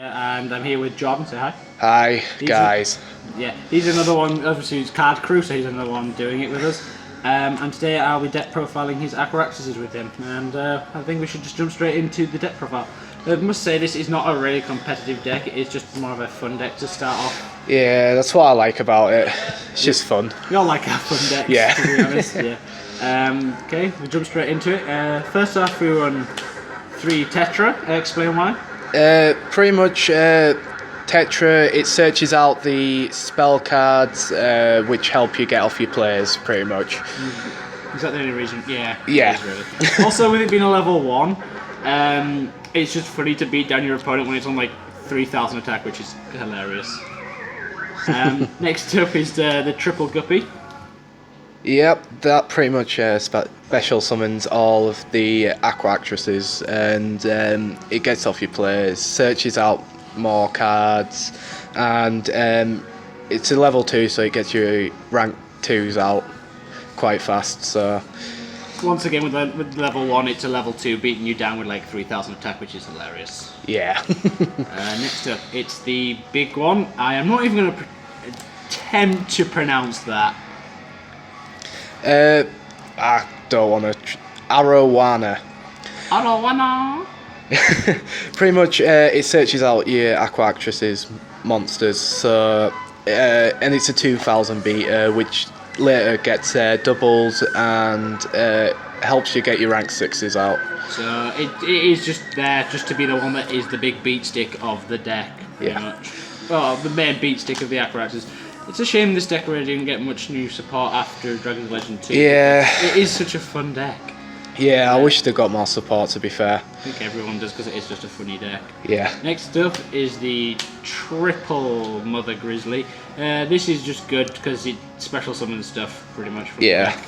And I'm here with Jordan. Say hi. Hi, guys. He's another one. Obviously, it's Card Crew, so he's another one doing it with us. And today I'll be deck profiling his AquaActresses with him. And I think we should just jump straight into the deck profile. I must say this is not a really competitive deck. It is just more of a fun deck to start off. Yeah, that's what I like about it. It's just fun. We all like our fun decks, Yeah. to be honest. Okay, we'll jump straight into it. First off, we run 3 Tetra. Explain why. Pretty much, Tetra, it searches out the spell cards which help you get off your players, pretty much. Is that the only reason? Yeah. Yeah. It is really. Also, with it being a level 1, it's just funny to beat down your opponent when it's on like 3,000 attack, which is hilarious. Next up is the triple guppy. Yep, that pretty much special summons all of the AquaActresses, and it gets off your players, searches out more cards, and it's a level 2, so it gets your rank 2s out quite fast. So once again, with level 1, it's a level 2, beating you down with like 3,000 attack, which is hilarious. Yeah. Next up, it's the big one. I am not even going to attempt to pronounce that. I don't want to. Arowana. Arowana. Pretty much, it searches out your AquaActresses monsters. So, and it's a 2,000 beater, which later gets doubles and helps you get your rank 6s out. So it is just there just to be the one that is the big beat stick of the deck, pretty much. Well, the main beat stick of the AquaActresses. It's a shame this deck really didn't get much new support after Dragon's Legend 2. Yeah. It is such a fun deck. Yeah, I wish they got more support, to be fair. I think everyone does because it is just a funny deck. Yeah. Next up is the triple Mother Grizzly. This is just good because it special summons stuff pretty much from the deck.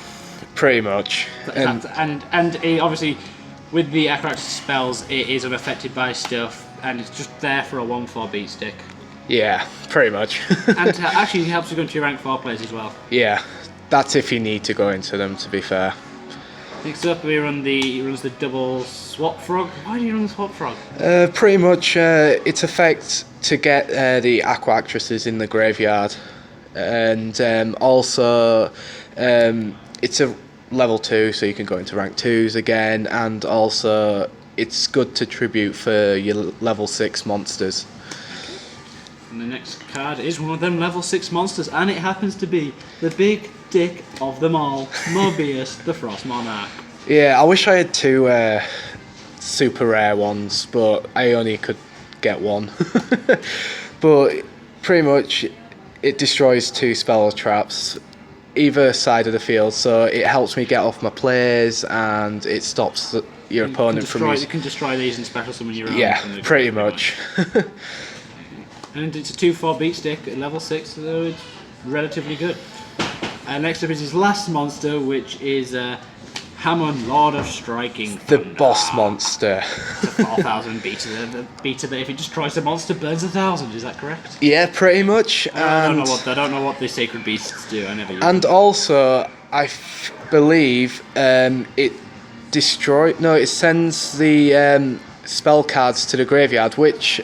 Pretty much. And it, obviously with the AquaActress spells it is unaffected by stuff and it's just there for a 1/4 beat stick. Yeah, pretty much. And actually it helps you go into your rank 4 players as well. Yeah, that's if you need to go into them, to be fair. Next up he runs the double Swap Frog. Why do you run the Swap Frog? Pretty much its effect to get the AquaActresses in the graveyard. And also it's a level 2, so you can go into rank 2s again, and also it's good to tribute for your level 6 monsters. And the next card is one of them level 6 monsters, and it happens to be the big dick of them all, Mobius, the Frost Monarch. Yeah, I wish I had 2 super rare ones, but I only could get 1. But pretty much it destroys 2 spell traps either side of the field, so it helps me get off my plays and it stops your opponent from using... You can destroy these and special summon your own. Yeah, pretty much. And it's a 2/4 beat stick at level 6, so it's relatively good. Next up is his last monster, which is Hammond, Lord of Striking Thunder. The boss monster. It's a 4,000 beater. The beater that if it destroys the monster burns 1,000. Is that correct? Yeah, pretty much. I don't know what the sacred beasts do. I never use and them. Also, I believe it it sends the spell cards to the graveyard, which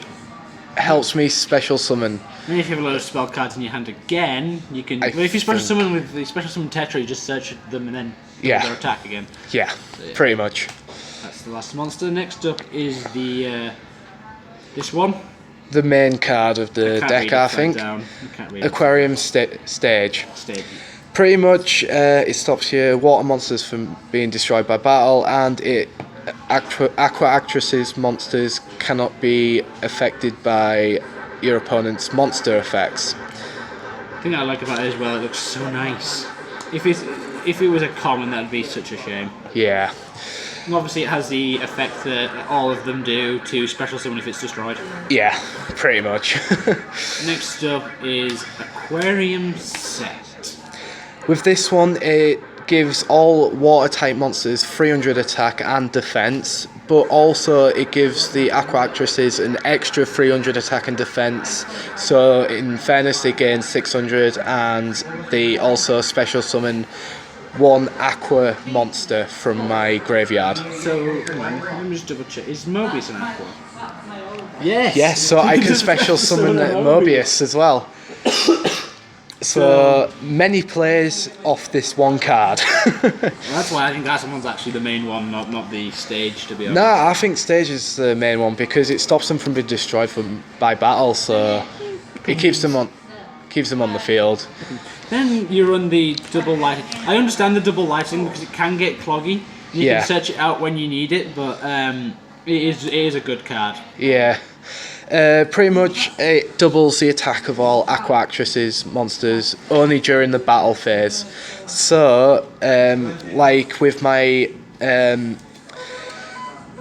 helps me special summon. And if you have a lot of spell cards in your hand again, you can. If you special summon with the special summon Tetra, you just search them and then double their attack again. Yeah, So, pretty much. That's the last monster. Next up is the this one. The main card of the deck, I think. Aquarium Stage. Pretty much, it stops your water monsters from being destroyed by battle, and AquaActresses monsters cannot be affected by your opponent's monster effects. The thing I like about it as well, it looks so nice. If it was a common, that'd be such a shame. Yeah. And obviously, it has the effect that all of them do to special summon if it's destroyed. Yeah, pretty much. Next up is Aquarium Set. With this one, it gives all water type monsters 300 attack and defense, but also it gives the AquaActresses an extra 300 attack and defense, so in fairness they gain 600, and they also special summon one aqua monster from my graveyard. So, hang on, let me just double check. Is Mobius an aqua? Yes. Yes, so I can special summon Mobius as well. So many plays off this one card. Well, that's why I think that one's actually the main one, not the stage, to be honest. No, I think stage is the main one because it stops them from being destroyed by battle, so it keeps them on the field. Then you run the double lighting. I understand the double lighting because it can get cloggy. You can search it out when you need it, but it is a good card. Yeah. Pretty much it doubles the attack of all AquaActress's monsters only during the battle phase. So, like with my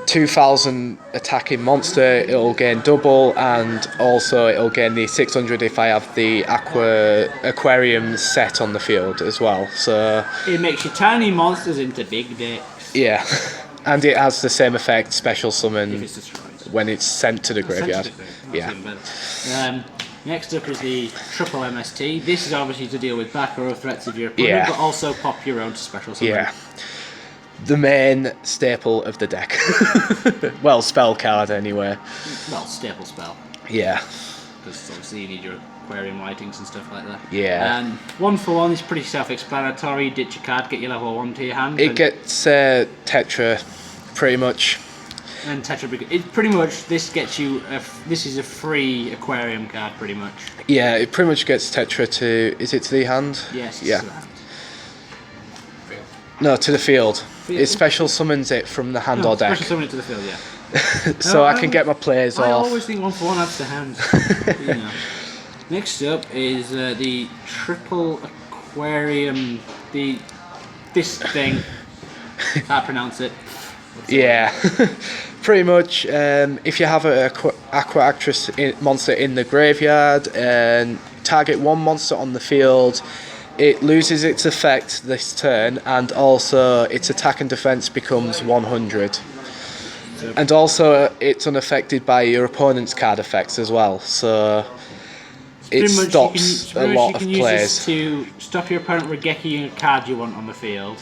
2000 attacking monster, it'll gain double, and also it'll gain the 600 if I have the aquarium set on the field as well. So it makes your tiny monsters into big dicks. Yeah, and it has the same effect, special summon, if it's destroyed. When it's sent to the graveyard. Yeah. Next up is the triple MST. This is obviously to deal with back row threats of your opponent, but also pop your own to special summon. Yeah. The main staple of the deck. Well, spell card anyway. Well, staple spell. Yeah. Because obviously you need your aquarium lightings and stuff like that. Yeah. And 1-for-1 is pretty self-explanatory. Ditch your card, get your level 1 to your hand. It gets Tetra, pretty much. And Tetra, it pretty much, this gets you, this is a free aquarium card pretty much. Yeah, it pretty much gets Tetra to, is it to the hand? Yes, yeah. To the hand. No, to the field. It special summons it from the hand or deck. Special summon it to the field, yeah. So I can get my plays off. I always think 1-for-1 adds to hand. You know. Next up is the triple aquarium, this thing. Can't pronounce it. Yeah, pretty much. If you have an AquaActress monster in the graveyard and target one monster on the field, it loses its effect this turn, and also its attack and defense becomes 100. And also, it's unaffected by your opponent's card effects as well. So it stops a lot of plays. You can use this to stop your opponent regecking a card you want on the field.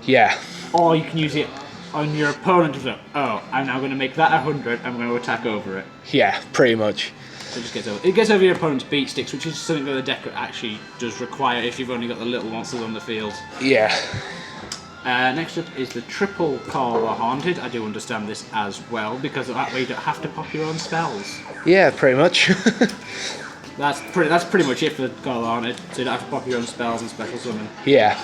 Yeah. Or you can use it on your opponent to say, oh, I'm now going to make that 100, I'm going to attack over it. Yeah, pretty much. So it gets over your opponent's beat sticks, which is something that the deck actually does require if you've only got the little monsters on the field. Yeah. Next up is the triple Carla Haunted. I do understand this as well, because that way you don't have to pop your own spells. Yeah, pretty much. That's pretty much it for Carla Haunted, so you don't have to pop your own spells and special summon. Yeah.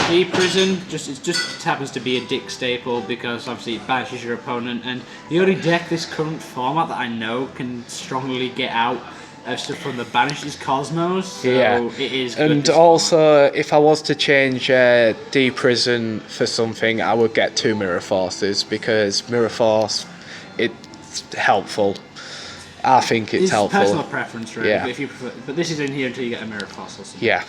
The prison just happens to be a dick staple because obviously it banishes your opponent, and the only deck this current format that I know can strongly get out of stuff from the banish is Cosmos. So it is good. And also, if I was to change D prison for something, I would get 2 Mirror Forces, because Mirror Force, it's helpful. I think it's helpful. Personal preference, really. Yeah. But, if you prefer, but this is in here until you get a Mirror Force or something. Yeah.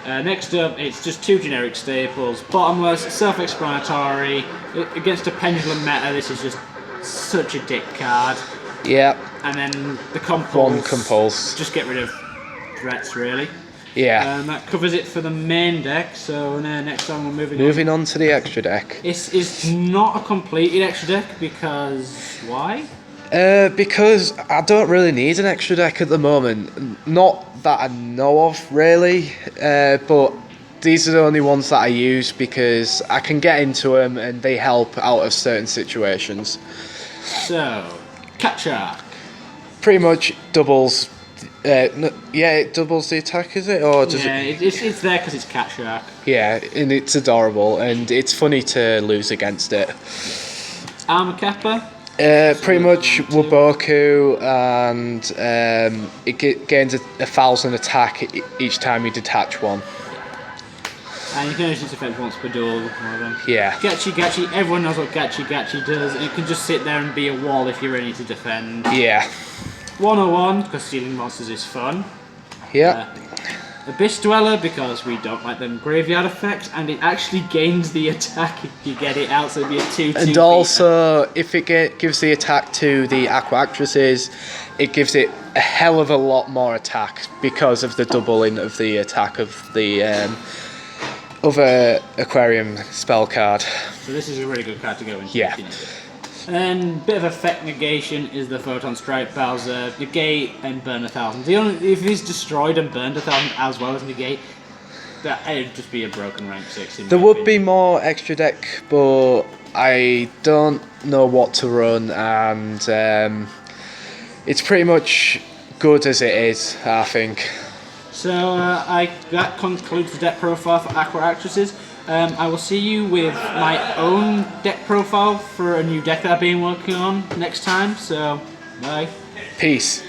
Next up, it's just 2 generic staples. Bottomless, self-explanatory. Against a pendulum meta, this is just such a dick card. Yeah. And then the compulse. 1 compulse. Just get rid of threats, really. Yeah. And that covers it for the main deck. So next time we're moving on to the extra deck. It's not a completed extra deck because why? Because I don't really need an extra deck at the moment. Not that I know of, really. But these are the only ones that I use because I can get into them and they help out of certain situations. So, Cat Shark. Pretty much doubles. It doubles the attack, is it? Or does it's there because it's Cat Shark. Yeah, and it's adorable and it's funny to lose against it. Armor Kappa. Pretty much Waboku, and it gains 1,000 attack each time you detach one. And you can only use its effect once per duel, one of them. Yeah. Gachi, everyone knows what Gachi does, and it can just sit there and be a wall if you're ready to defend. Yeah. 101, because stealing monsters is fun. Yeah. Abyss Dweller, because we don't like them graveyard effects, and it actually gains the attack if you get it out, so it'd be a 2/2. And also, if it gives the attack to the AquaActresses, it gives it a hell of a lot more attack because of the doubling of the attack of the other aquarium spell card. So this is a really good card to go into. Yeah. And then bit of effect negation is the Photon Strike Bowser, negate and burn 1,000. If he's destroyed and burned 1,000 as well as negate, that it'd just be a broken rank 6. There would be more extra deck, but I don't know what to run, and it's pretty much good as it is, I think. So that concludes the deck profile for AquaActresses. I will see you with my own deck profile for a new deck that I've been working on next time. So, bye. Peace.